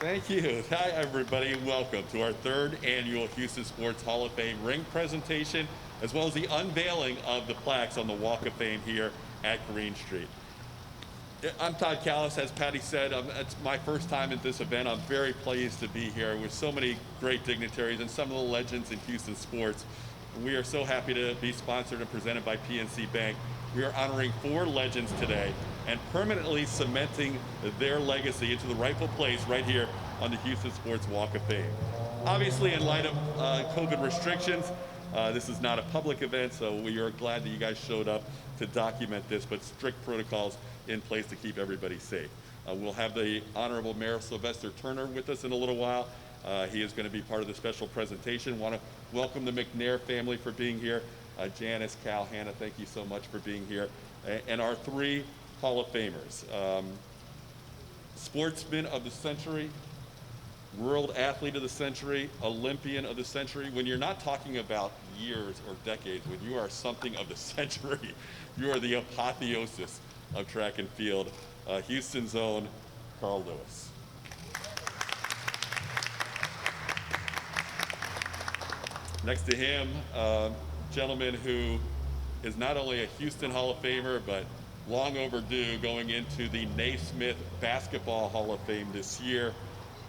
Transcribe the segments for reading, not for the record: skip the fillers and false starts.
Thank you. Hi, everybody. Welcome to our third annual Houston Sports Hall of Fame ring presentation, as well as the unveiling of the plaques on the Walk of Fame here at Green Street. I'm Todd Callis, as Patty said. It's my first time at this event. I'm very pleased to be here with so many great dignitaries and some of the legends in Houston sports. We are so happy to be sponsored and presented by PNC Bank. We are honoring 4 legends today and permanently cementing their legacy into the rightful place right here on the Houston Sports Walk of Fame. Obviously, in light of COVID restrictions, this is not a public event, so we are glad that you guys showed up to document this, but strict protocols in place to keep everybody safe. We'll have the Honorable Mayor Sylvester Turner with us in a little while. He is going to be part of the special presentation. Want to welcome the McNair family for being here. Janice, Cal, Hannah, thank you so much for being here. And our 3 Hall of Famers. Sportsman of the Century, World Athlete of the Century, Olympian of the Century. When you're not talking about years or decades, when you are something of the century, you are the apotheosis of track and field. Houston's own Carl Lewis. Next to him, gentleman who is not only a Houston Hall of Famer, but long overdue, going into the Naismith Basketball Hall of Fame this year.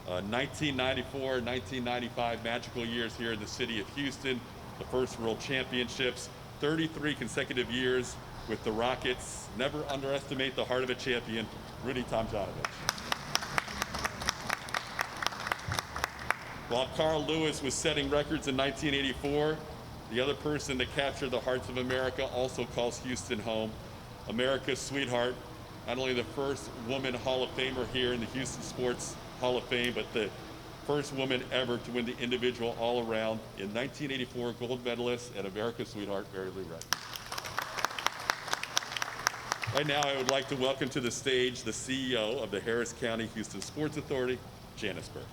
1994, 1995 magical years here in the city of Houston, the first World Championships, 33 consecutive years with the Rockets. Never underestimate the heart of a champion, Rudy Tomjanovich. While Carl Lewis was setting records in 1984, the other person that captured the hearts of America also calls Houston home. America's sweetheart, not only the first woman Hall of Famer here in the Houston Sports Hall of Fame, but the first woman ever to win the individual all-around in 1984 gold medalist and America's sweetheart, Mary Lou Retton. Right now, I would like to welcome to the stage the CEO of the Harris County Houston Sports Authority, Janice Burke.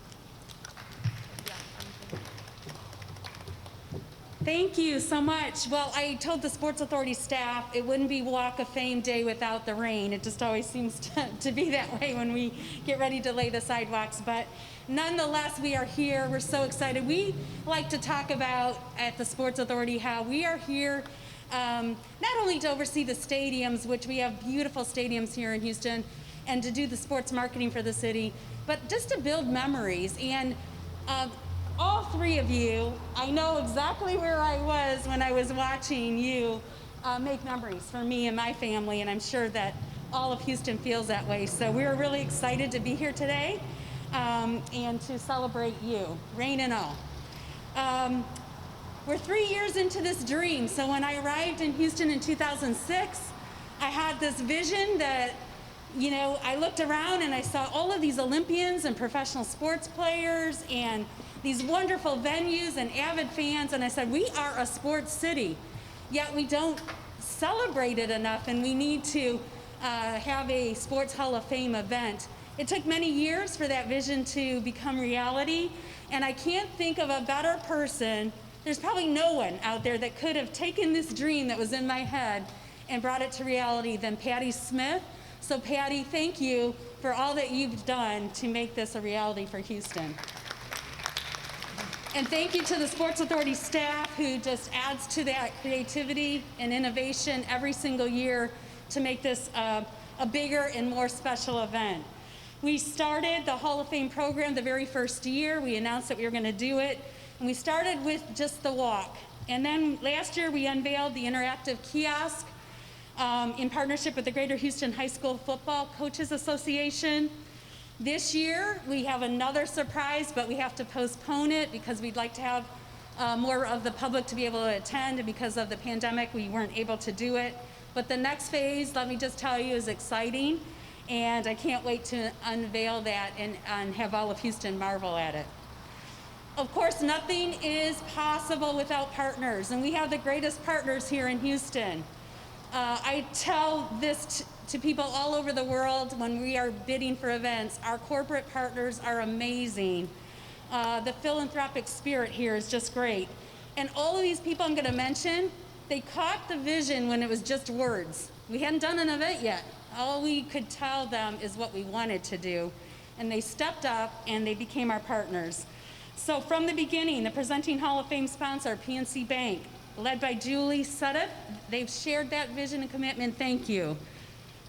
Thank you so much. Well, I told the Sports Authority staff it wouldn't be Walk of Fame Day without the rain. It just always seems to be that way when we get ready to lay the sidewalks. But nonetheless, we are here. We're so excited. We like to talk about at the Sports Authority how we are here not only to oversee the stadiums, which we have beautiful stadiums here in Houston, and to do the sports marketing for the city, but just to build memories. And all 3 of you, I know exactly where I was when I was watching you make memories for me and my family, and I'm sure that all of Houston feels that way. So we're really excited to be here today and to celebrate you, rain and all. We're 3 years into this dream. So when I arrived in Houston in 2006, I had this vision that, you know, I looked around and I saw all of these Olympians and professional sports players and these wonderful venues and avid fans, and I said, we are a sports city, yet we don't celebrate it enough, and we need to have a Sports Hall of Fame event. It took many years for that vision to become reality, and I can't think of a better person. There's probably no one out there that could have taken this dream that was in my head and brought it to reality than Patty Smith. So Patty, thank you for all that you've done to make this a reality for Houston. And thank you to the Sports Authority staff who just adds to that creativity and innovation every single year to make this a bigger and more special event. We started the Hall of Fame program the very first year. We announced that we were going to do it, and we started with just the walk. And then last year we unveiled the interactive kiosk in partnership with the Greater Houston High School Football Coaches Association. This year, we have another surprise, but we have to postpone it because we'd like to have more of the public to be able to attend, and because of the pandemic, we weren't able to do it. But the next phase, let me just tell you, is exciting, and I can't wait to unveil that and have all of Houston marvel at it. Of course, nothing is possible without partners, and we have the greatest partners here in Houston. I tell this to people all over the world when we are bidding for events. Our corporate partners are amazing. The philanthropic spirit here is just great. And all of these people I'm going to mention, they caught the vision when it was just words. We hadn't done an event yet. All we could tell them is what we wanted to do. and they stepped up and they became our partners. So from the beginning, the presenting Hall of Fame sponsor, PNC Bank, led by Julie Suddup, they've shared that vision and commitment, thank you.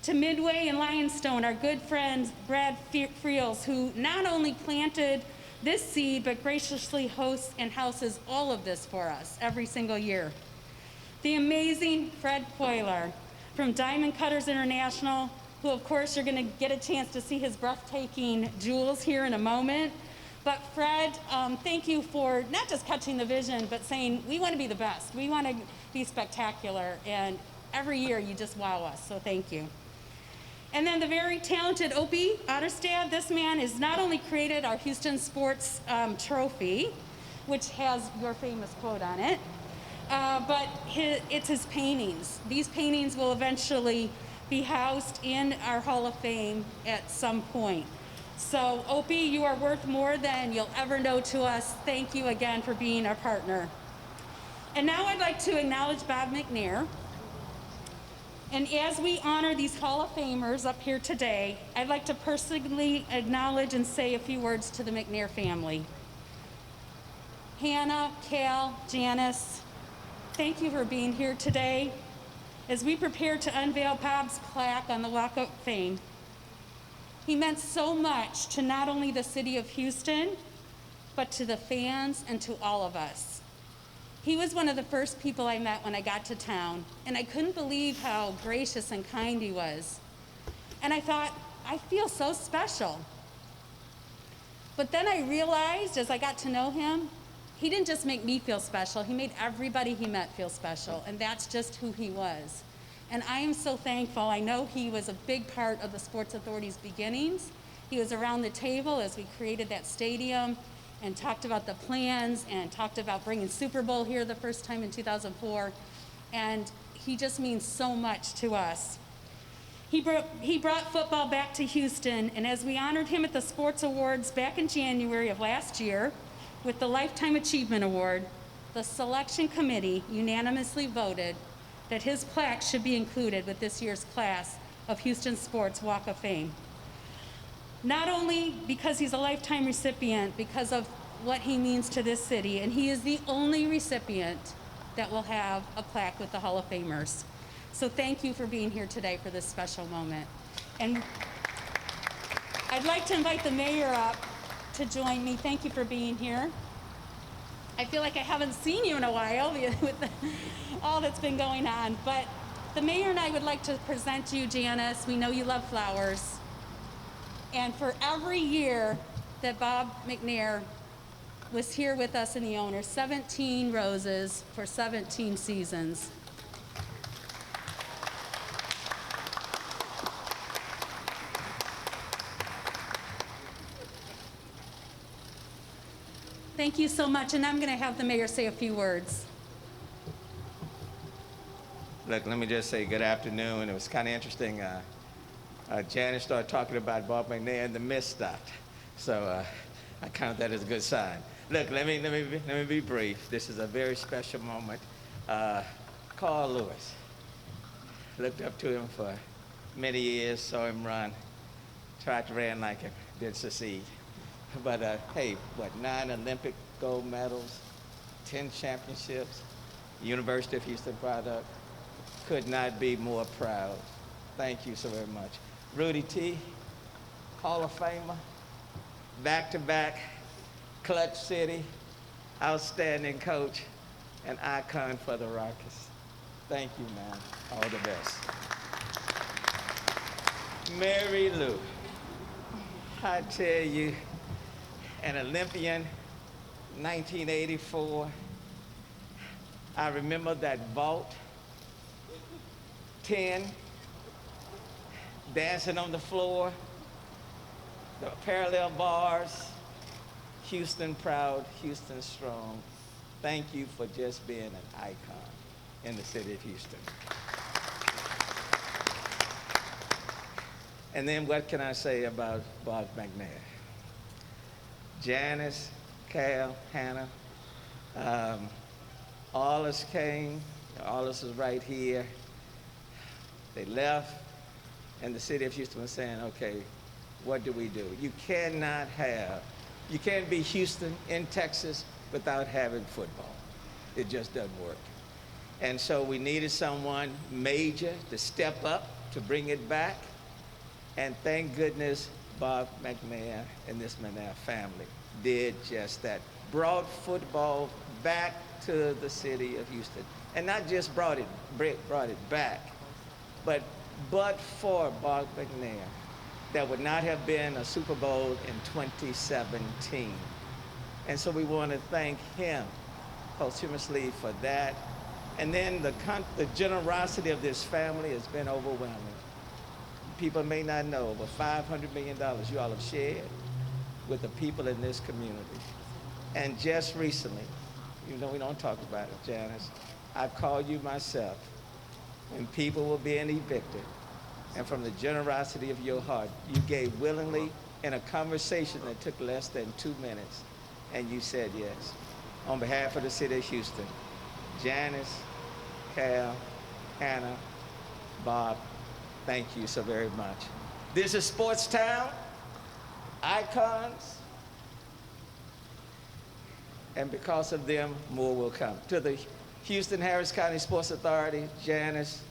To Midway and Lionstone, our good friend Brad Friels, who not only planted this seed, but graciously hosts and houses all of this for us every single year. The amazing Fred Coiler from Diamond Cutters International, who of course you're gonna get a chance to see his breathtaking jewels here in a moment. But Fred, thank you for not just catching the vision, but saying we wanna be the best. We wanna be spectacular, and every year you just wow us, so thank you. And then the very talented Opie Otterstad. This man has not only created our Houston Sports Trophy, which has your famous quote on it, but it's his paintings. These paintings will eventually be housed in our Hall of Fame at some point. So Opie, you are worth more than you'll ever know to us. Thank you again for being our partner. And now I'd like to acknowledge Bob McNair. And as we honor these Hall of Famers up here today, I'd like to personally acknowledge and say a few words to the McNair family. Hannah, Cal, Janice, thank you for being here today. As we prepare to unveil Bob's plaque on the Walk of Fame, he meant so much to not only the city of Houston, but to the fans and to all of us. He was one of the first people I met when I got to town, and I couldn't believe how gracious and kind he was. And I thought, I feel so special. But then I realized as I got to know him, he didn't just make me feel special, he made everybody he met feel special, and that's just who he was. And I am so thankful. I know he was a big part of the Sports Authority's beginnings. He was around the table as we created that stadium and talked about the plans and talked about bringing Super Bowl here the first time in 2004. And he just means so much to us. He brought football back to Houston, and as we honored him at the Sports Awards back in January of last year with the Lifetime Achievement Award, the selection committee unanimously voted that his plaque should be included with this year's class of Houston Sports Walk of Fame. Not only because he's a lifetime recipient, because of what he means to this city, and he is the only recipient that will have a plaque with the Hall of Famers. So thank you for being here today for this special moment. And I'd like to invite the mayor up to join me. Thank you for being here. I feel like I haven't seen you in a while with all that's been going on, but the mayor and I would like to present you, Janice. We know you love flowers. And for every year that Bob McNair was here with us in the owner, 17 roses for 17 seasons. Thank you so much, and I'm going to have the mayor say a few words. Look, let me just say good afternoon. It was kind of interesting. Janice started talking about Bob McNair, and the mist stopped. So I count that as a good sign. Look, let me be brief. This is a very special moment. Carl Lewis. Looked up to him for many years, saw him run, tried to run like him, didn't succeed. But hey, 9 Olympic gold medals, 10 championships, University of Houston product. Could not be more proud. Thank you so very much. Rudy T, Hall of Famer, back-to-back, Clutch City, outstanding coach, and icon for the Rockets. Thank you, man. All the best. Mary Lou, I tell you, an Olympian, 1984. I remember that vault, 10, dancing on the floor, the parallel bars, Houston proud, Houston strong. Thank you for just being an icon in the city of Houston. And then what can I say about Bob McNair? Janice, Cal, Hannah, all of us came, all of us is right here. They left, and the city of Houston was saying, okay, what do? You cannot you can't be Houston in Texas without having football. It just doesn't work. And so we needed someone major to step up to bring it back. And thank goodness Bob McNair and this McNair family did just that. Brought football back to the city of Houston. And not just brought it back, but for Bob McNair, there would not have been a Super Bowl in 2017. And so we want to thank him posthumously for that. And then the generosity of this family has been overwhelming. People may not know, over $500 million you all have shared with the people in this community. And just recently, even though we don't talk about it, Janice, I've called you myself when people were being evicted. And from the generosity of your heart, you gave willingly in a conversation that took less than 2 minutes. And you said yes. On behalf of the city of Houston, Janice, Cal, Hannah, Bob, thank you so very much. This is Sports Town, icons, and because of them, more will come. To the Houston Harris County Sports Authority, Janice,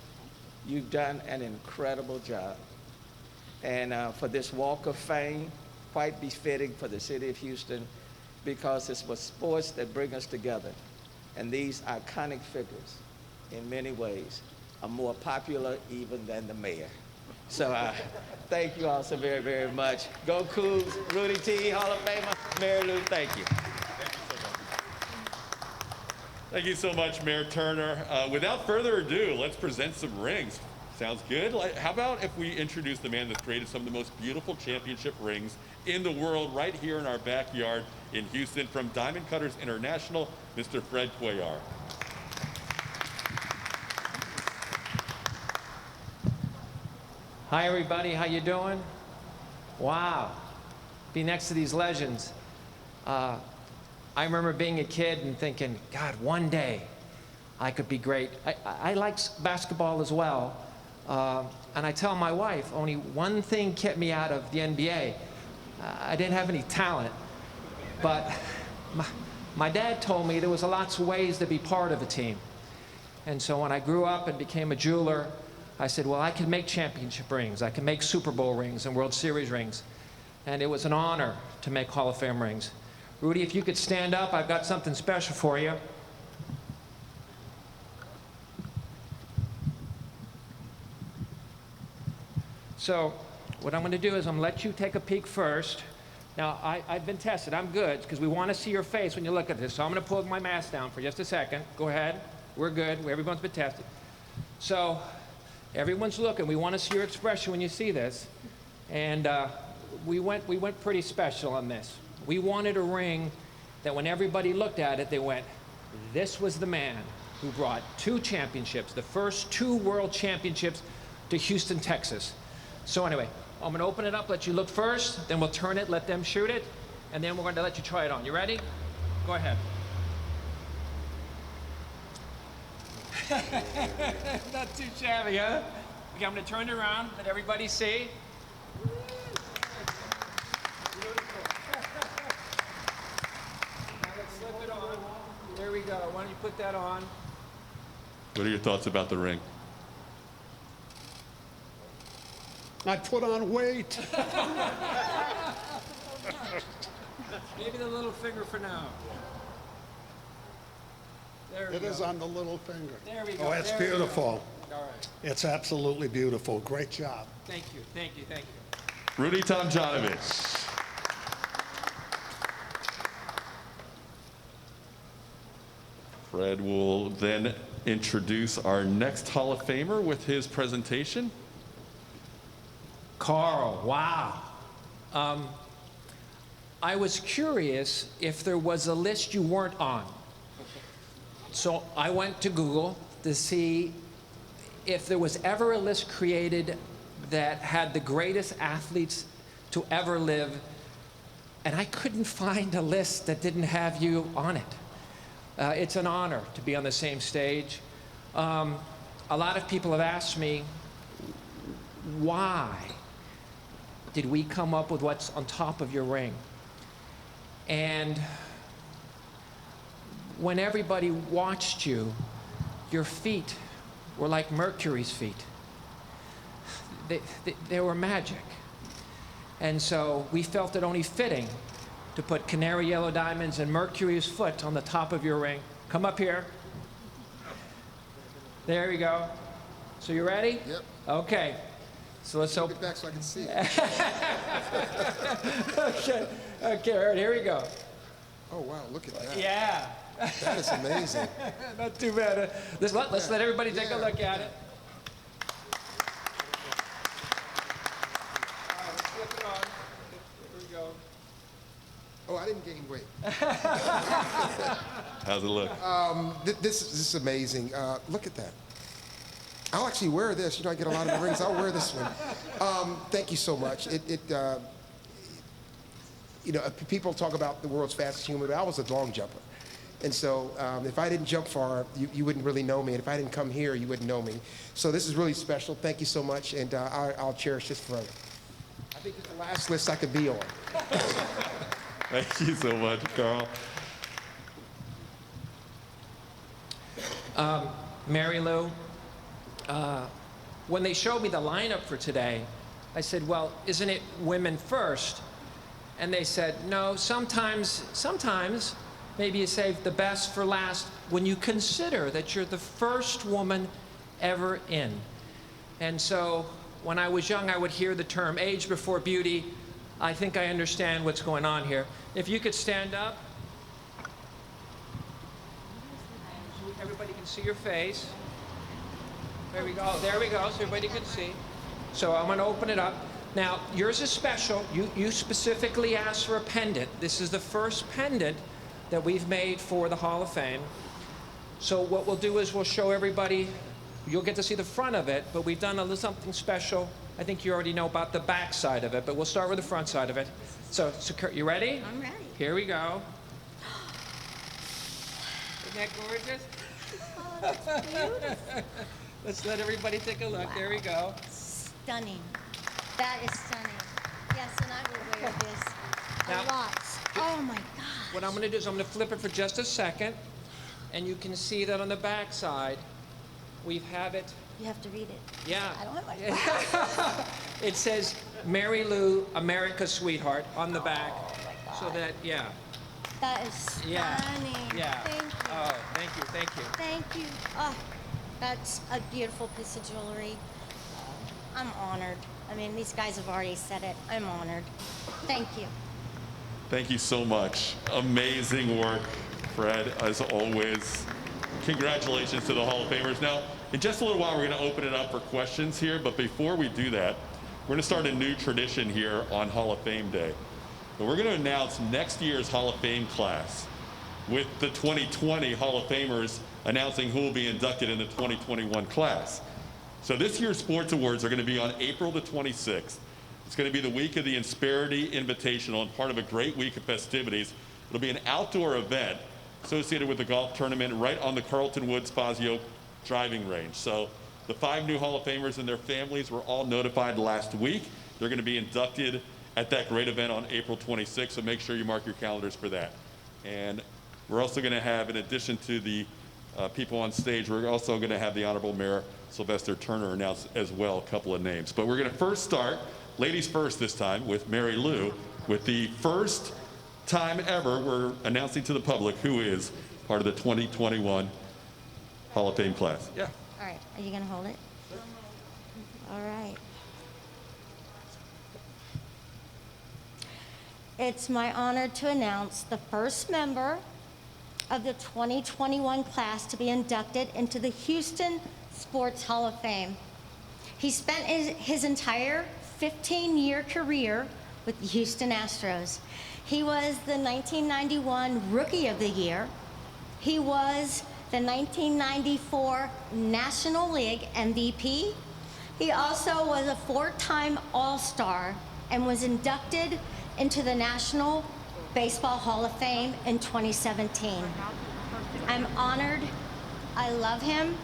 you've done an incredible job. And for this Walk of Fame, quite befitting for the city of Houston, because it's what sports that bring us together. And these iconic figures, in many ways, are more popular even than the mayor. So thank you all so very, very much. Go Cougs, Rudy T, Hall of Famer, Mary Lou, thank you. Thank you so much, Mayor Turner. Without further ado, let's present some rings. Sounds good? How about if we introduce the man that created some of the most beautiful championship rings in the world right here in our backyard in Houston from Diamond Cutters International, Mr. Fred Cuellar. Hi everybody, how you doing? Wow, be next to these legends. I remember being a kid and thinking, God, one day I could be great. I like basketball as well. And I tell my wife, only one thing kept me out of the NBA. I didn't have any talent. But my dad told me there was lots of ways to be part of a team. And so when I grew up and became a jeweler, I said, well, I can make championship rings. I can make Super Bowl rings and World Series rings. And it was an honor to make Hall of Fame rings. Rudy, if you could stand up, I've got something special for you. So what I'm going to do is I'm going to let you take a peek first. Now, I've been tested. I'm good, because we want to see your face when you look at this. So I'm going to pull my mask down for just a second. Go ahead. We're good. Everyone's been tested. So everyone's looking. We want to see your expression when you see this. And we went pretty special on this. We wanted a ring that when everybody looked at it, they went, this was the man who brought 2 championships, the first 2 world championships to Houston, Texas. So anyway, I'm going to open it up, let you look first, then we'll turn it, let them shoot it, and then we're going to let you try it on. You ready? Go ahead. Not too shabby, huh? Okay, I'm going to turn it around, let everybody see. There we go. Why don't you put that on? What are your thoughts about the ring? I put on weight. Maybe the little finger for now. There we It go. is on the little finger. There we go. Oh, it's There we go. beautiful. All right. It's absolutely beautiful. Great job. Thank you. Thank you. Thank you. Rudy Tomjanovich. Fred will then introduce our next Hall of Famer with his presentation. Carl, wow. I was curious if there was a list you weren't on. So I went to Google to see if there was ever a list created that had the greatest athletes to ever live, and I couldn't find a list that didn't have you on it. It's an honor to be on the same stage. A lot of people have asked me, why did we come up with what's on top of your ring. And when everybody watched you, your feet were like Mercury's feet. They were magic. And so we felt it only fitting to put canary yellow diamonds and Mercury's foot on the top of your ring. Come up here. There you go. So you ready? Yep. Okay. So let's Get open. it back so I can see it. Okay. Okay. All right. Here we go. Oh, wow, look at that. Yeah. That is amazing. Not too bad. Let's let everybody take a Yeah. look at it. All right, let's flip it on. Here we go. Oh, I didn't gain weight. How's it look? This is amazing. Look at that. I'll actually wear this. You know, I get a lot of the rings. I'll wear this one. Thank you so much. You know, people talk about the world's fastest human, but I was a long jumper. And so if I didn't jump far, you wouldn't really know me. And if I didn't come here, you wouldn't know me. So this is really special. Thank you so much. And I'll cherish this forever. I think it's the last list I could be on. Thank you so much, Carl. Mary Lou, when they showed me the lineup for today, I said, well, isn't it women first? And they said, no, sometimes, maybe you save the best for last when you consider that you're the first woman ever in. And so when I was young, I would hear the term age before beauty. I think I understand what's going on here. If you could stand up. Everybody can see your face. There we go. There we go. So everybody can see. So I'm going to open it up. Now, yours is special. You specifically asked for a pendant. This is the first pendant that we've made for the Hall of Fame. So what we'll do is we'll show everybody. You'll get to see the front of it, but we've done a little something special. I think you already know about the back side of it, but we'll start with the front side of it. So Kurt, you ready? I'm ready. Here we go. Isn't that gorgeous? Oh, that's beautiful. Let's let everybody take a look. Wow. There we go. Stunning. That is stunning. Yes, and I will wear this Now- a lot. Oh my gosh. What I'm going to do is I'm going to flip it for just a second, and you can see that on the back side, we have it. You have to read it. Yeah. I don't have my It says Mary Lou, America's Sweetheart on the back. Oh my So God. that, yeah. That is stunning. Yeah. Yeah. Thank you. Oh, thank you, thank you. Thank you. Oh, that's a beautiful piece of jewelry. I'm honored. I mean, these guys have already said it. I'm honored. Thank you. Thank you so much. Amazing work, Fred, as always. Congratulations to the Hall of Famers. Now, in just a little while, we're going to open it up for questions here, but before we do that, we're going to start a new tradition here on Hall of Fame Day. And we're going to announce next year's Hall of Fame class, with the 2020 Hall of Famers announcing who will be inducted in the 2021 class. So this year's sports awards are going to be on April the 26th. It's going to be the week of the Insperity Invitational and part of a great week of festivities. It'll be an outdoor event associated with the golf tournament right on the Carlton Woods Fazio driving range. So the 5 new Hall of Famers and their families were all notified last week. They're going to be inducted at that great event on April 26th, so make sure you mark your calendars for that. And we're also going to have, in addition to the people on stage, we're also going to have the Honorable Mayor Sylvester Turner announce as well a couple of names. But we're going to first start, ladies first this time, with Mary Lou, with the first time ever we're announcing to the public who is part of the 2021 Hall of Fame class. Yeah. All right. Are you going to hold it? All right. It's my honor to announce the first member of the 2021 class to be inducted into the Houston Sports Hall of Fame. He spent his entire 15-year career with the Houston Astros. He was the 1991 Rookie of the Year. He was the 1994 National League MVP. He also was a 4-time All-Star and was inducted into the National Baseball Hall of Fame in 2017. I'm honored. I love him.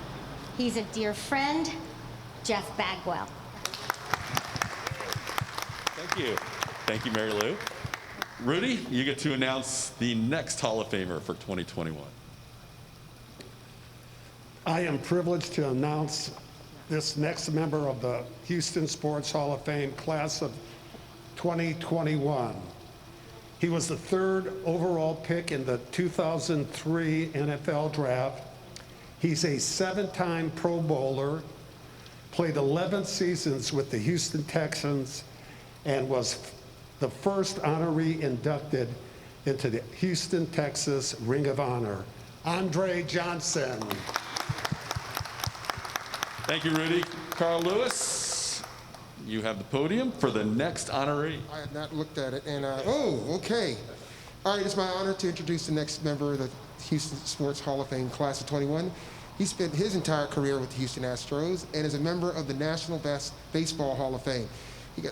He's a dear friend, Jeff Bagwell. Thank Thank you. Thank you, Mary Lou. Rudy, you get to announce the next Hall of Famer for 2021. I am privileged to announce this next member of the Houston Sports Hall of Fame class of 2021. He was the third overall pick in the 2003 NFL Draft. He's a 7-time Pro Bowler, played 11 seasons with the Houston Texans, and was the first honoree inducted into the Houston, Texas Ring of Honor, Andre Johnson. Thank you, Rudy. Carl Lewis, you have the podium for the next honoree. I had not looked at it, and oh, okay. All right, it's my honor to introduce the next member of the Houston Sports Hall of Fame class of 21. He spent his entire career with the Houston Astros and is a member of the National Baseball Hall of Fame.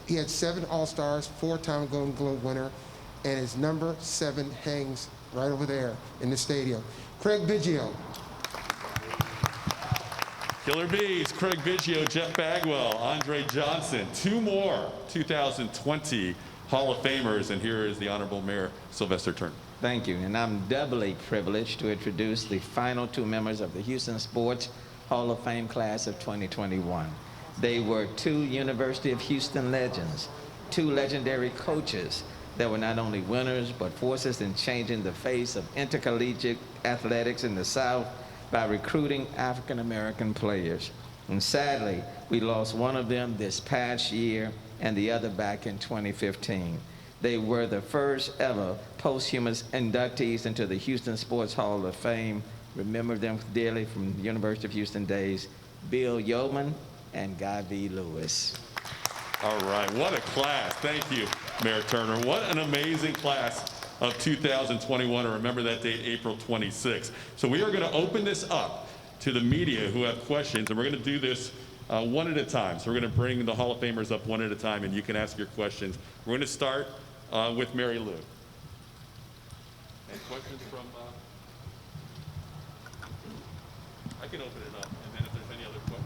He had 7 All-Stars, 4-time Golden Globe winner, and his number 7 hangs right over there in the stadium. Craig Biggio. Killer Bees, Craig Biggio, Jeff Bagwell, Andre Johnson, 2 more 2020 Hall of Famers, and here is the Honorable Mayor Sylvester Turner. Thank you, and I'm doubly privileged to introduce the final 2 members of the Houston Sports Hall of Fame class of 2021. They were 2 University of Houston legends, 2 legendary coaches that were not only winners, but forces in changing the face of intercollegiate athletics in the South by recruiting African-American players. And sadly, we lost one of them this past year and the other back in 2015. They were the first ever posthumous inductees into the Houston Sports Hall of Fame. Remember them dearly from the University of Houston days, Bill Yeoman and Guy V. Lewis. All right, what a class. Thank you, Mayor Turner. What an amazing class of 2021. And remember that date, April 26th. So we are going to open this up to the media who have questions, and we're going to do this one at a time. So we're going to bring the Hall of Famers up one at a time, and you can ask your questions. We're going to start with Mary Lou. Any questions from... I can open it up, and then if there's any other questions.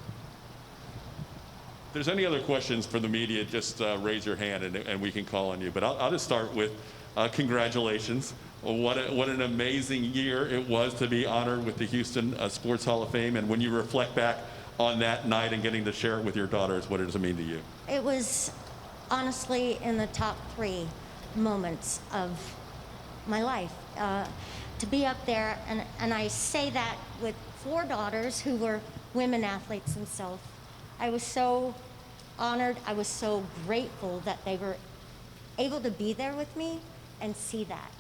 If there's any other questions for the media, just raise your hand and we can call on you. But I'll just start with congratulations. What an amazing year it was to be honored with the Houston Sports Hall of Fame. And when you reflect back on that night and getting to share it with your daughters, what does it mean to you? It was honestly in the top 3 moments of my life. To be up there, and I say that with 4 daughters who were women athletes themselves. I was so honored, I was so grateful that they were able to be there with me and see that.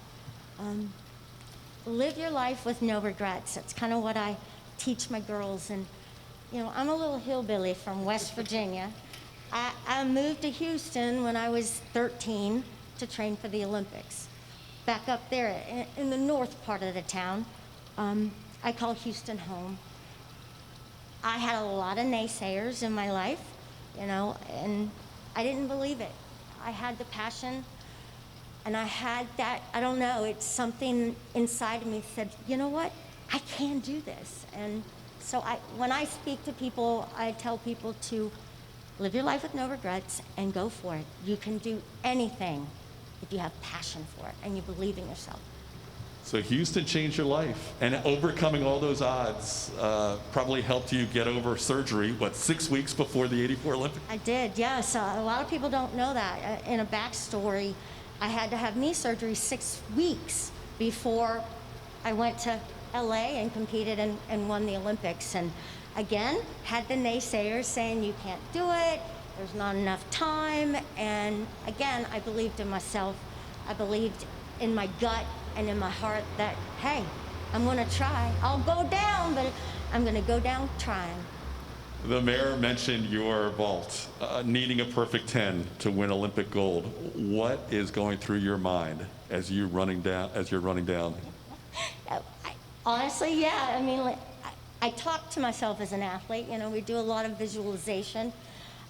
Live your life with no regrets. That's kind of what I teach my girls. And, you know, I'm a little hillbilly from West Virginia. I moved to Houston when I was 13 to train for the Olympics. Back up there in the north part of the town, I call Houston home. I had a lot of naysayers in my life, you know, and I didn't believe it. I had the passion, and I had that, I don't know, it's something inside of me said, you know what, I can do this. And so when I speak to people, I tell people to live your life with no regrets and go for it. You can do anything if you have passion for it and you believe in yourself. So Houston changed your life, and overcoming all those odds probably helped you get over surgery, 6 weeks before the '84 Olympics? I did, yes. A lot of people don't know that. In a backstory, I had to have knee surgery 6 weeks before I went to LA and competed and won the Olympics. And again, had the naysayers saying you can't do it, there's not enough time. And again, I believed in myself. I believed in my gut and in my heart that, hey, I'm gonna try. I'll go down, but I'm gonna go down trying. The mayor mentioned your vault, needing a perfect 10 to win Olympic gold. What is going through your mind as you're running down? Honestly, yeah. I mean, I talk to myself as an athlete. You know, we do a lot of visualization.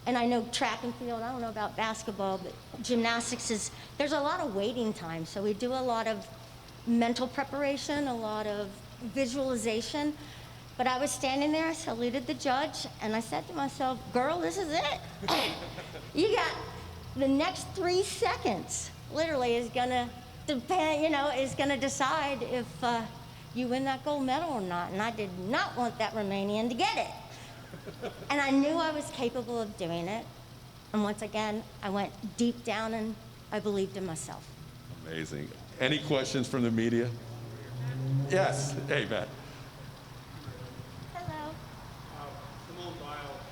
And I know track and field, I don't know about basketball, but gymnastics there's a lot of waiting time. So we do a lot of mental preparation, a lot of visualization. But I was standing there, I saluted the judge, and I said to myself, girl, this is it. You got the next 3 seconds literally is gonna depend, is gonna decide if you win that gold medal or not. And I did not want that Romanian to get it. And I knew I was capable of doing it. And once again, I went deep down and I believed in myself. Amazing. Any questions from the media? Yes. Hey, Matt. Hello. Simone Biles,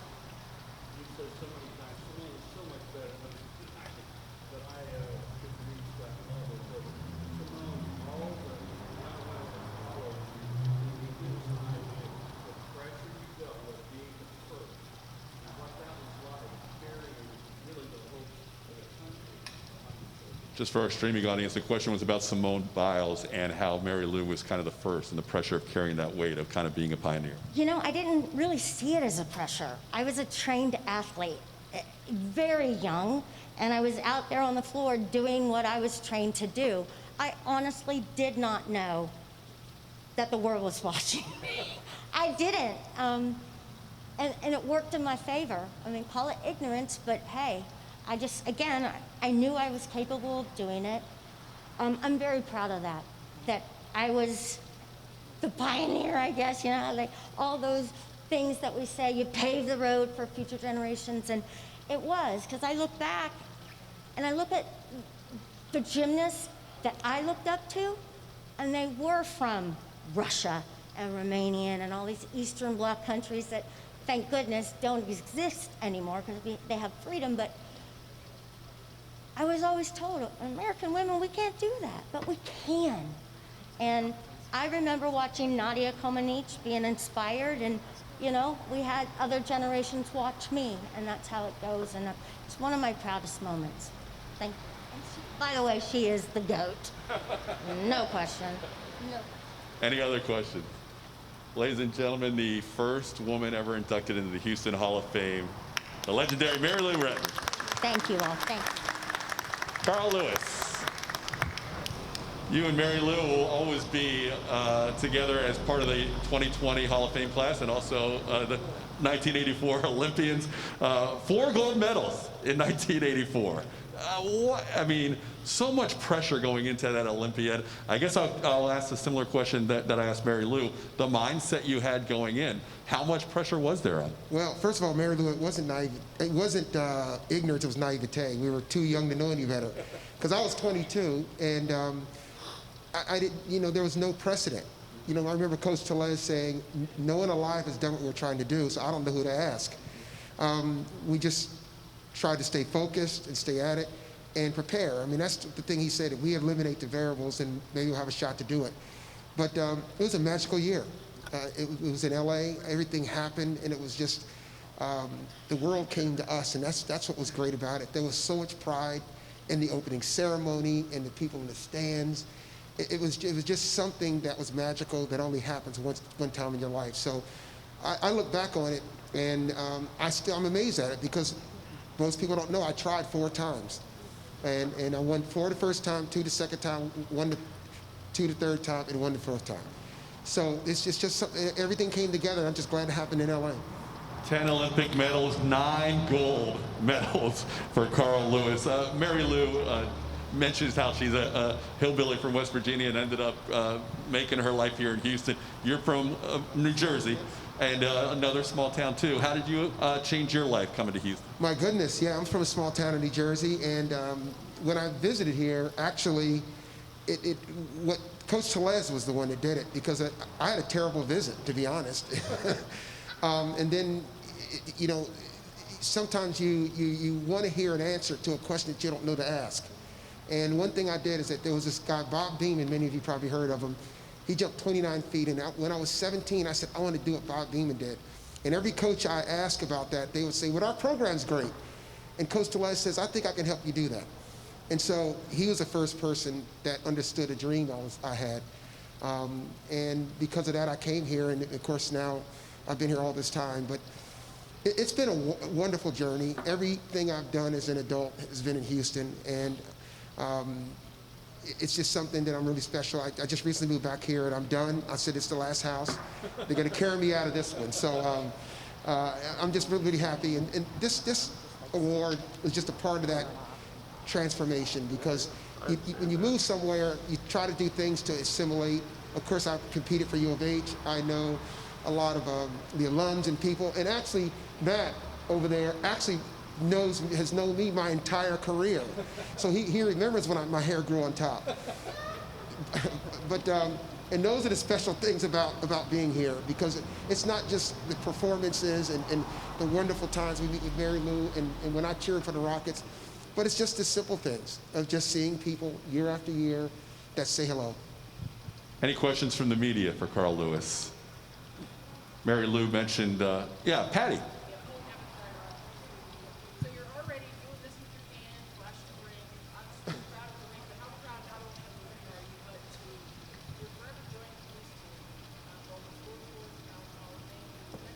you've said so many times, Simone is so much better than I could, but I could reach that level. But Simone, all the well that followed the inside, the pressure you dealt with being the first, and what that was like carrying really the hopes of the country on your shoulders. Just for our streaming audience, the question was about Simone Biles and how Mary Lou was kind of the first and the pressure of carrying that weight of kind of being a pioneer. I didn't really see it as a pressure. I was a trained athlete, very young, and I was out there on the floor doing what I was trained to do. I honestly did not know that the world was watching me. I didn't. And it worked in my favor. I mean, call it ignorance, but hey, I knew I was capable of doing it. I'm very proud of that I was the pioneer, I guess, like all those things that we say, you pave the road for future generations, and it was, because I look back and I look at the gymnasts that I looked up to, and they were from Russia and Romania and all these Eastern Bloc countries that, thank goodness, don't exist anymore because they have freedom, but I was always told, American women, we can't do that, but we can. And I remember watching Nadia Comaneci being inspired, and we had other generations watch me, and that's how it goes, and it's one of my proudest moments. Thank you. And by the way, she is the GOAT. No question. No. Any other questions? Ladies and gentlemen, the first woman ever inducted into the Houston Hall of Fame, the legendary Mary Lou Retton. Thank you all. Thank you. Carl Lewis, you and Mary Lou will always be together as part of the 2020 Hall of Fame class, and also the 1984 Olympians. 4 gold medals in 1984. So much pressure going into that Olympiad. I guess I'll ask a similar question that I asked Mary Lou. The mindset you had going in, how much pressure was there on? Well, first of all, Mary Lou, it wasn't naive. It wasn't ignorance. It was naivete. We were too young to know any better. Because I was 22, and I didn't. There was no precedent. I remember Coach Tellez saying, "No one alive has done what we're trying to do, so I don't know who to ask." We just tried to stay focused and stay at it and prepare. That's the thing he said. If we eliminate the variables, then maybe we'll have a shot to do it. But it was a magical year. It was in LA, everything happened, and it was just, the world came to us, and that's what was great about it. There was so much pride in the opening ceremony and the people in the stands. It was just something that was magical that only happens one time in your life. So I look back on it, and I'm amazed at it, because most people don't know I tried 4 times. And I won 4 the first time, 2 the second time, 2 the third time, and 1 the fourth time. So it's just something, everything came together, and I'm just glad it happened in LA. 10 Olympic medals, 9 gold medals for Carl Lewis. Mary Lou mentions how she's a hillbilly from West Virginia and ended up making her life here in Houston. You're from New Jersey, and another small town too. How did you change your life coming to Houston? My goodness, yeah, I'm from a small town in New Jersey, and when I visited here, actually, what Coach Tellez was the one that did it, because I had a terrible visit, to be honest. And then, sometimes you want to hear an answer to a question that you don't know to ask. And one thing I did is that there was this guy, Bob Beamon, many of you probably heard of him. He jumped 29 feet, and when I was 17, I said, I want to do what Bob Beamon did. And every coach I asked about that, they would say, well, our program's great. And Coach Tellez says, I think I can help you do that. And so he was the first person that understood a dream I had. And because of that, I came here, and of course now I've been here all this time. But it's been a wonderful journey. Everything I've done as an adult has been in Houston, and it's just something that I'm really special. I just recently moved back here, and I'm done. I said it's the last house. They're going to carry me out of this one. So I'm just really, really happy. And this award was just a part of that transformation because when you move somewhere, you try to do things to assimilate. Of course, I've competed for U of H. I know a lot of the alums and people, and actually Matt over there actually has known me my entire career. So he remembers when my hair grew on top. But and those are the special things about being here, because it's not just the performances and the wonderful times we meet with Mary Lou and when I cheered for the Rockets, but it's just the simple things of just seeing people year after year that say hello. Any questions from the media for Carl Lewis? Mary Lou mentioned, yeah, Patty. So you're already doing this with your hands, flashing the ring. Obviously, you're proud of the ring, but how proud not only of the ring are you, but you're forever joining this team, both the school sports and now Hall of Fame.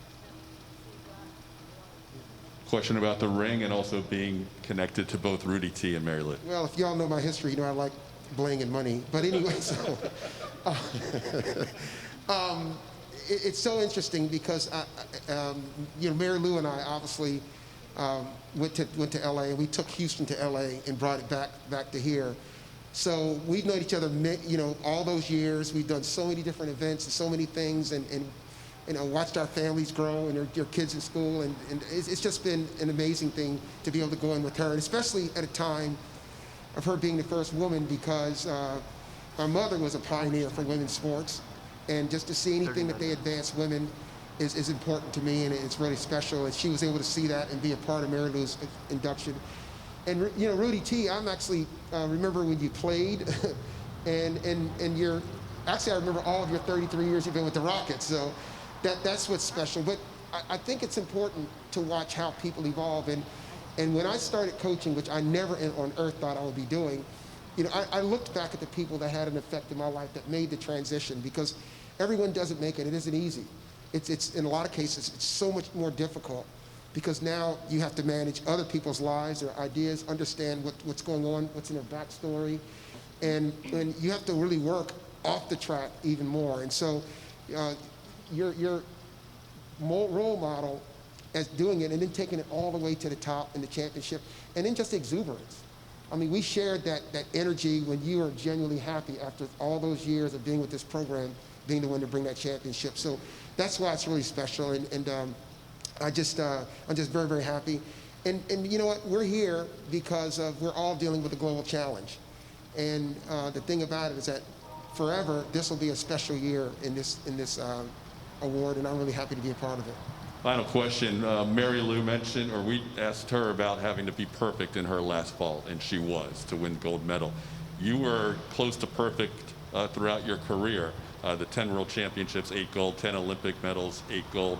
Question about the ring and also being connected to both Rudy T and Mary Lou. Well, if y'all know my history, you know I like bling and money. But anyway, so it's so interesting because Mary Lou and I obviously went to LA, and we took Houston to LA and brought it back to here. So we've known each other, all those years. We've done so many different events and so many things, and watched our families grow and their kids in school, and it's just been an amazing thing to be able to go in with her, and especially at a time of her being the first woman, because my mother was a pioneer for women's sports, and just to see anything that they advance women is important to me, and it's really special, and she was able to see that and be a part of Mary Lou's induction. And Rudy T, I'm actually remember when you played, and you're actually I remember all of your 33 years you've been with the Rockets, so that's what's special. But I think it's important to watch how people evolve, and when I started coaching, which I never on earth thought I would be doing, I looked back at the people that had an effect in my life that made the transition, because everyone doesn't make it. It isn't easy. It's in a lot of cases, it's so much more difficult, because now you have to manage other people's lives, their ideas, understand what's going on, what's in their backstory, and you have to really work off the track even more. And so your role model as doing it, and then taking it all the way to the top in the championship, and then just exuberance. I mean, we shared that energy when you are genuinely happy after all those years of being with this program, being the one to bring that championship. So that's why it's really special, and I'm just very, very happy. And you know what? We're here because we're all dealing with a global challenge. And the thing about it is that forever, this will be a special year in this award, and I'm really happy to be a part of it. Final question. Mary Lou mentioned, or we asked her about having to be perfect in her last fall, and she was, to win gold medal. You were close to perfect throughout your career. The 10 World Championships, 8 gold, 10 Olympic medals, 8 gold.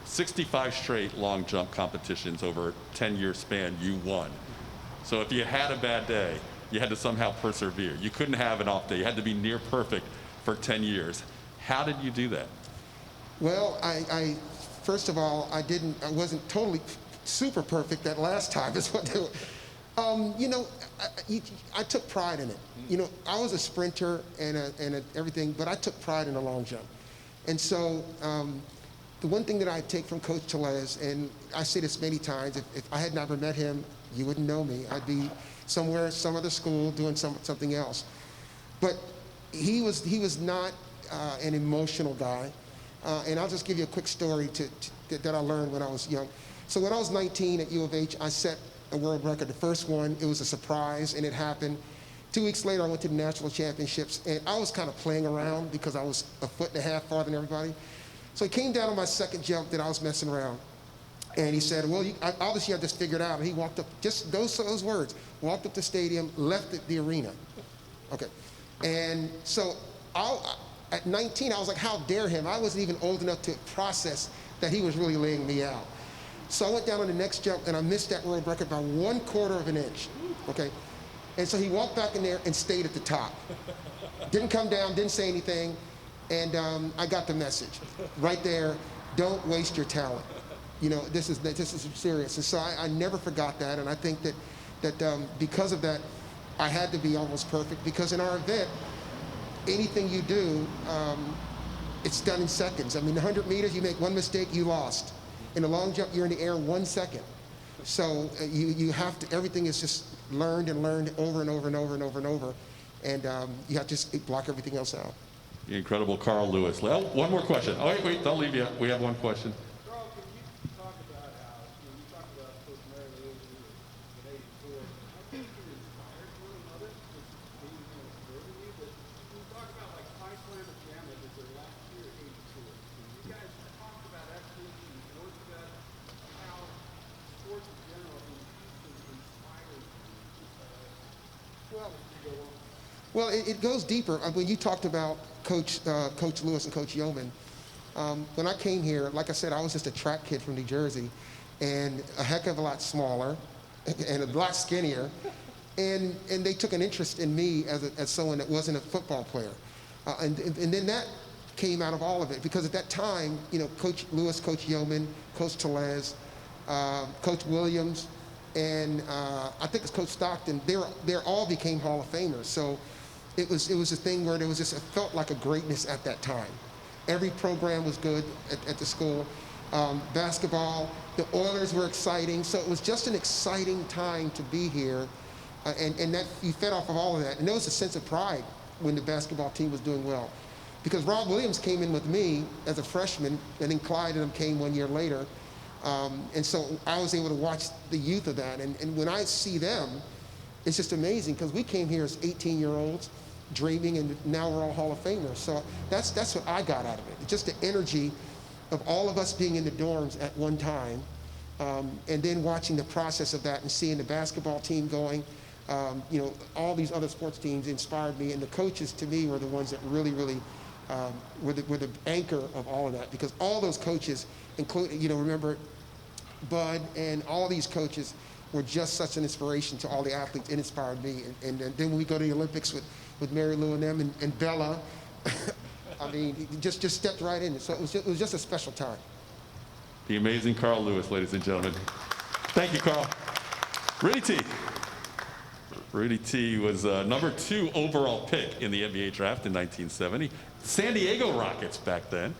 65 straight long jump competitions over a 10-year span, you won. So if you had a bad day, you had to somehow persevere. You couldn't have an off day. You had to be near perfect for 10 years. How did you do that? Well, I first of all, I wasn't totally super perfect that last time. Is what I took pride in it. I was a sprinter and everything, but I took pride in the long jump. And so the one thing that I take from Coach Tellez, and I say this many times, if I had never met him, you wouldn't know me. I'd be somewhere, some other school, doing something else. But he was not an emotional guy. And I'll just give you a quick story that I learned when I was young. So when I was 19 at U of H, I set a world record, the first one. It was a surprise, and it happened. 2 weeks later, I went to the national championships, and I was kind of playing around because I was 1.5 feet farther than everybody. So he came down on my second jump that I was messing around. And he said, well, obviously you have this figured out. And he walked up, just those words, walked up the stadium, left the arena. Okay. And so at 19, I was like, how dare him? I wasn't even old enough to process that he was really laying me out. So I went down on the next jump, and I missed that world record by 1/4 of an inch. Okay. And so he walked back in there and stayed at the top. Didn't come down, didn't say anything. And I got the message right there. Don't waste your talent. This is serious. And so I never forgot that. And I think that because of that, I had to be almost perfect, because in our event, anything you do, it's done in seconds. I mean, 100 meters, you make one mistake, you lost. In a long jump, you're in the air 1 second. So you have to, everything is just learned and learned over and over and over and over and over. And you have to just block everything else out. The incredible Carl Lewis. Well, one more question. Oh, wait, don't leave yet. We have one question. Carl, can you talk about how, you talk about Coach Mary Lou in 84, I think you inspired one another, just being observing you, but can you talk about like High Slam and Jammet was their last year at 84. You guys talked about excellence and worked about how sports in general in Houston inspires you. Well, it goes deeper. When you talked about Coach Lewis and Coach Yeoman, when I came here, like I said, I was just a track kid from New Jersey, and a heck of a lot smaller, and a lot skinnier, and they took an interest in me as someone that wasn't a football player, and then that came out of all of it, because at that time, Coach Lewis, Coach Yeoman, Coach Tellez, Coach Williams, and I think it's Coach Stockton. They all became Hall of Famers. So it was a thing where it felt like a greatness at that time. Every program was good at the school. Basketball, the Oilers were exciting. So it was just an exciting time to be here, and that you fed off of all of that. And there was a sense of pride when the basketball team was doing well, because Rob Williams came in with me as a freshman, and then Clyde and them came 1 year later. And so I was able to watch the youth of that. And when I see them, it's just amazing, because we came here as 18-year-olds dreaming, and now we're all Hall of Famers. So that's what I got out of it. Just the energy of all of us being in the dorms at one time, and then watching the process of that and seeing the basketball team going. All these other sports teams inspired me, and the coaches, to me, were the ones that really, really were the anchor of all of that, because all those coaches, including, remember Bud and all these coaches, were just such an inspiration to all the athletes. It inspired me. And then when we go to the Olympics with Mary Lou and them and Bella, I mean, he just stepped right in. So it was just a special time. The amazing Carl Lewis, ladies and gentlemen. Thank you, Carl. Rudy T. Rudy T was number 2 overall pick in the NBA draft in 1970. San Diego Rockets back then.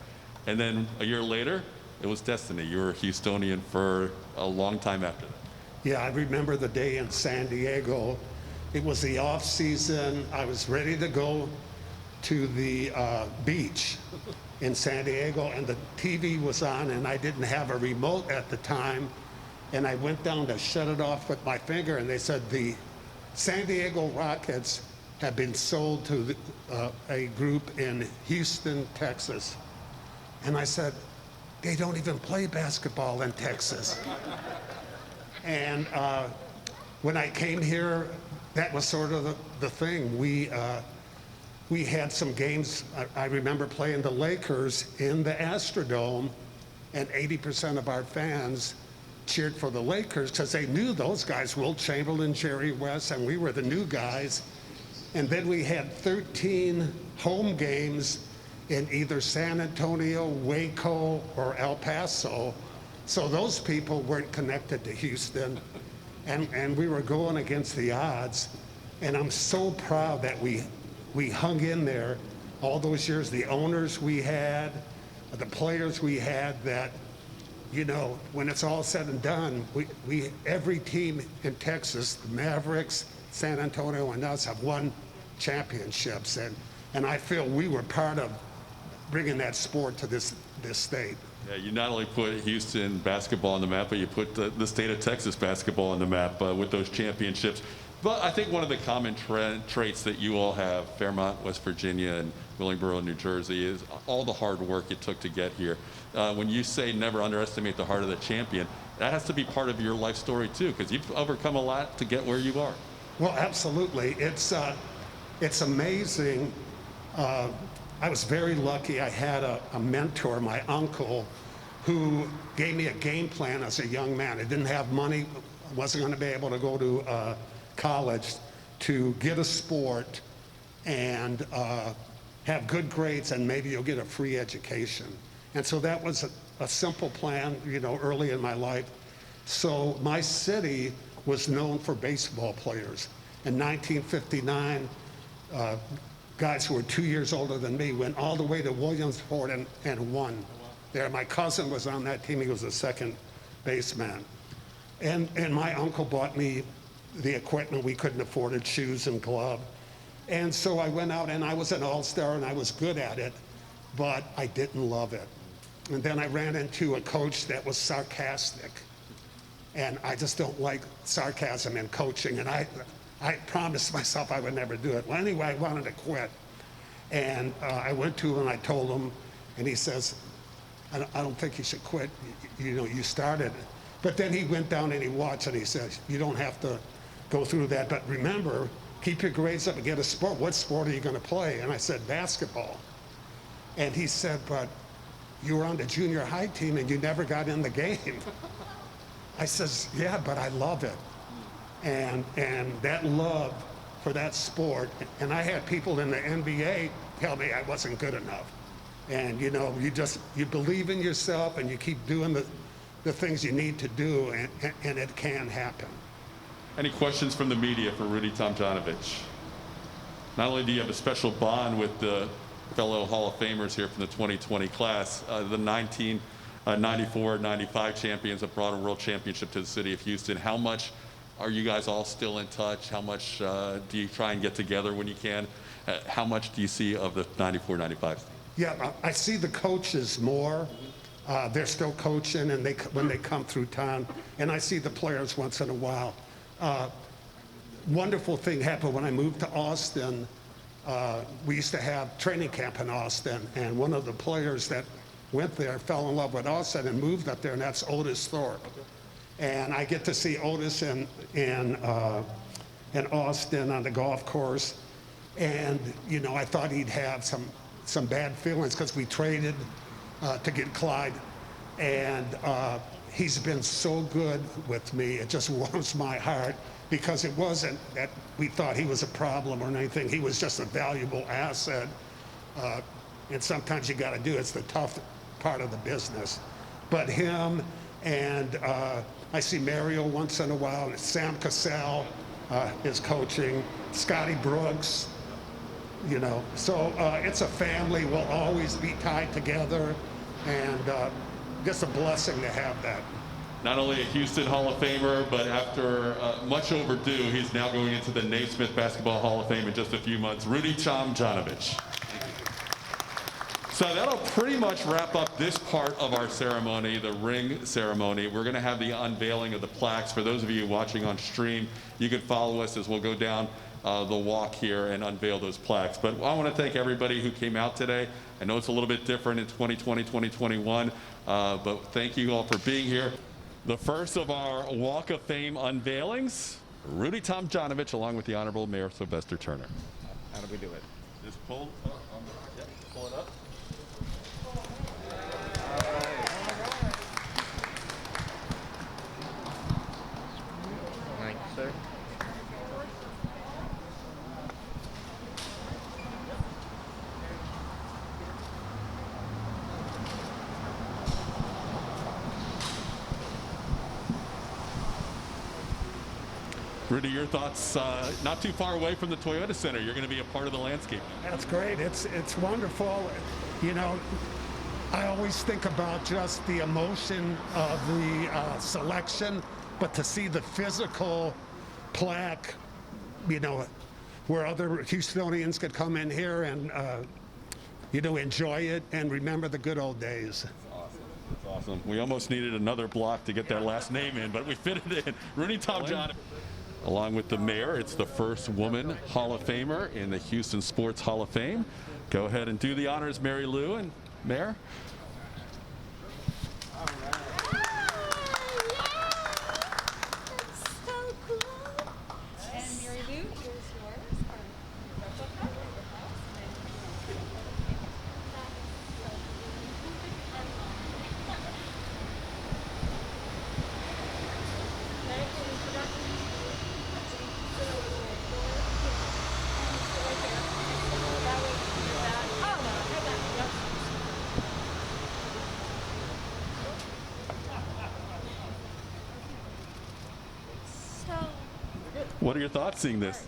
And then a year later, it was destiny. You were a Houstonian for a long time after that. Yeah, I remember the day in San Diego. It was the off season. I was ready to go to the beach in San Diego, and the TV was on, and I didn't have a remote at the time. And I went down to shut it off with my finger, and they said the San Diego Rockets have been sold to a group in Houston, Texas. And I said, they don't even play basketball in Texas. And when I came here, that was sort of the thing. We had some games. I remember playing the Lakers in the Astrodome, and 80% of our fans cheered for the Lakers because they knew those guys, Wilt Chamberlain, Jerry West, and we were the new guys. And then we had 13 home games in either San Antonio, Waco, or El Paso. So those people weren't connected to Houston, and we were going against the odds. And I'm so proud that we hung in there all those years. The owners we had, the players we had, that, when it's all said and done, we every team in Texas, the Mavericks, San Antonio, and us have won championships. And I feel we were part of bringing that sport to this state. Yeah, you not only put Houston basketball on the map, but you put the state of Texas basketball on the map with those championships. But I think one of the common traits that you all have, Fairmont, West Virginia, and Willingboro, New Jersey, is all the hard work it took to get here. When you say never underestimate the heart of the champion, that has to be part of your life story too, because you've overcome a lot to get where you are. Well, absolutely. It's amazing. I was very lucky. I had a mentor, my uncle, who gave me a game plan as a young man. I didn't have money, wasn't going to be able to go to college, to get a sport and have good grades, and maybe you'll get a free education. And so that was a simple plan, early in my life. So my city was known for baseball players. In 1959, guys who were 2 years older than me went all the way to Williamsport and won there. My cousin was on that team. He was a second baseman. And my uncle bought me the equipment. We couldn't afford it, shoes and glove. And so I went out and I was an all-star and I was good at it, but I didn't love it. And then I ran into a coach that was sarcastic. And I just don't like sarcasm in coaching. And I promised myself I would never do it. Well, anyway, I wanted to quit. And I went to him and I told him, and he says, I don't think you should quit. You know, you started. But then he went down and he watched and he says, you don't have to go through that. But remember, keep your grades up and get a sport. What sport are you going to play? And I said, basketball. And he said, but you were on the junior high team and you never got in the game. I says, yeah, but I love it. And that love for that sport, and I had people in the NBA tell me I wasn't good enough. And you know, you believe in yourself and you keep doing the things you need to do, and it can happen. Any questions from the media for Rudy Tomjanovich? Not only do you have a special bond with the fellow Hall of Famers here from the 2020 class, the 1994-95 champions have brought a world championship to the city of Houston. How much are you guys all still in touch? How much do you try and get together when you can? How much do you see of the 94-95? Yeah, I see the coaches more. They're still coaching, and when they come through town, and I see the players once in a while. Wonderful thing happened when I moved to Austin. We used to have training camp in Austin, and one of the players that went there fell in love with Austin and moved up there, and that's Otis Thorpe. And I get to see Otis in Austin on the golf course, and you know, I thought he'd have some bad feelings because we traded to get Clyde, and he's been so good with me. It just warms my heart, because it wasn't that we thought he was a problem or anything. He was just a valuable asset, and sometimes you got to do it. It's the tough part of the business. But him, and I see Mario once in a while, and Sam Cassell is coaching, Scotty Brooks, you know. So it's a family. We'll always be tied together, and just a blessing to have that. Not only a Houston Hall of Famer, but after much overdue, he's now going into the Naismith Basketball Hall of Fame in just a few months. Rudy Tomjanovich. So that'll pretty much wrap up this part of our ceremony, the ring ceremony. We're going to have the unveiling of the plaques. For those of you watching on stream, you can follow us as we'll go down the walk here and unveil those plaques. But I want to thank everybody who came out today. I know it's a little bit different in 2020, 2021, but thank you all for being here. The first of our Walk of Fame unveilings, Rudy Tomjanovich, along with the Honorable Mayor Sylvester Turner. How do we do it? Just pull it up. Thank you, sir. Rudy, your thoughts, not too far away from the Toyota Center. You're going to be a part of the landscape. That's great. It's wonderful. You know, I always think about just the emotion of the selection, but to see the physical plaque, you know, where other Houstonians could come in here and, you know, enjoy it and remember the good old days. That's awesome. We almost needed another block to get that last name in, but we fit it in. Rudy Tomjanovich. Along with the mayor, it's the first woman Hall of Famer in the Houston Sports Hall of Fame. Go ahead and do the honors, Mary Lou and Mayor. So cool. And Mary Lou, here's yours. What are your thoughts seeing this?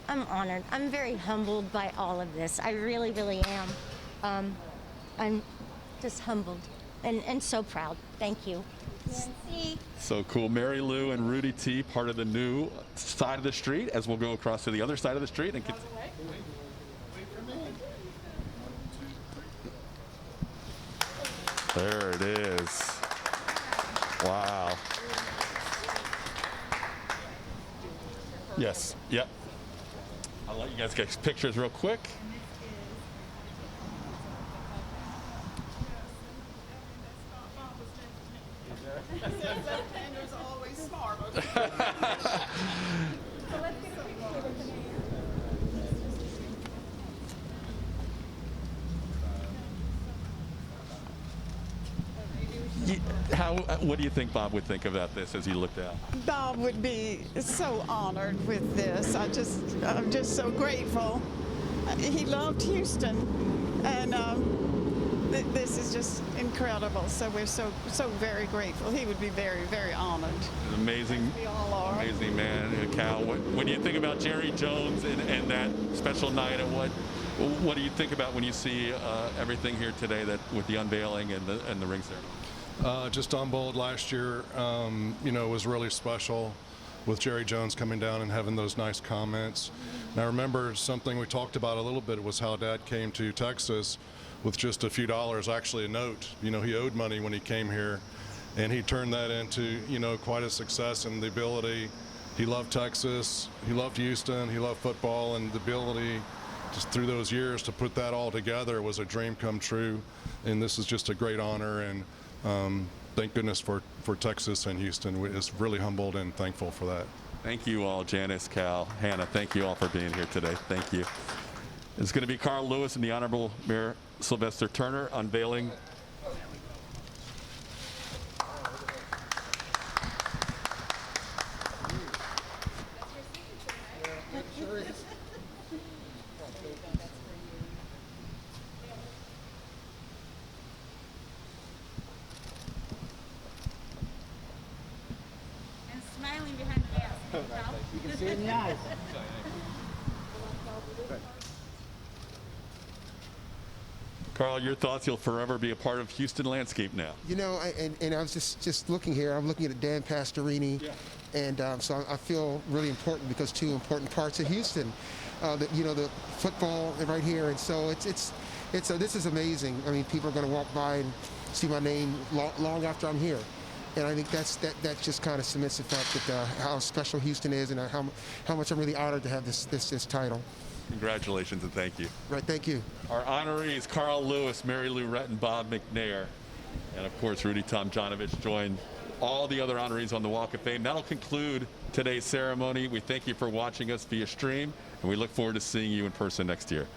I'm honored. I'm very humbled by all of this. I really, really am. I'm just humbled and so proud. Thank you. See? So cool. Mary Lou and Rudy T, part of the new side of the street, as we'll go across to the other side of the street and there it is. Wow. Yes. Yep. I'll let you guys get pictures real quick. Andrew's always smart. What do you think Bob would think about this as he looked out? Bob would be so honored with this. I'm just so grateful. He loved Houston, and this is just incredible. So we're so very grateful. He would be very, very honored. Amazing, We all are. amazing man, Cal. When you think about Jerry Jones and that special night, and what do you think about when you see everything here today that with the unveiling and the ring ceremony? Just on bold last year, was really special with Jerry Jones coming down and having those nice comments. And I remember something we talked about a little bit was how Dad came to Texas with just a few dollars, actually a note. He owed money when he came here, and he turned that into, quite a success and the ability. He loved Texas, he loved Houston, he loved football, and the ability just through those years to put that all together was a dream come true. And this is just a great honor, and thank goodness for Texas and Houston. We're just really humbled and thankful for that. Thank you all, Janice, Cal, Hannah. Thank you all for being here today. Thank you. It's going to be Carl Lewis and the Honorable Mayor Sylvester Turner unveiling. And smiling behind the mask. You can see it in the eyes. Carl, your thoughts? You'll forever be a part of Houston landscape now. And I was just looking here. I'm looking at Dan Pastorini, and so I feel really important because two important parts of Houston, the football right here, and so this is amazing. I mean, people are going to walk by and see my name long after I'm here, and I think that just kind of cements the fact that how special Houston is, and how much I'm really honored to have this title. Congratulations and thank you. Right, thank you. Our honorees, Carl Lewis, Mary Lou Retton, Bob McNair, and of course Rudy Tomjanovich joined all the other honorees on the Walk of Fame. That'll conclude today's ceremony. We thank you for watching us via stream, and we look forward to seeing you in person next year.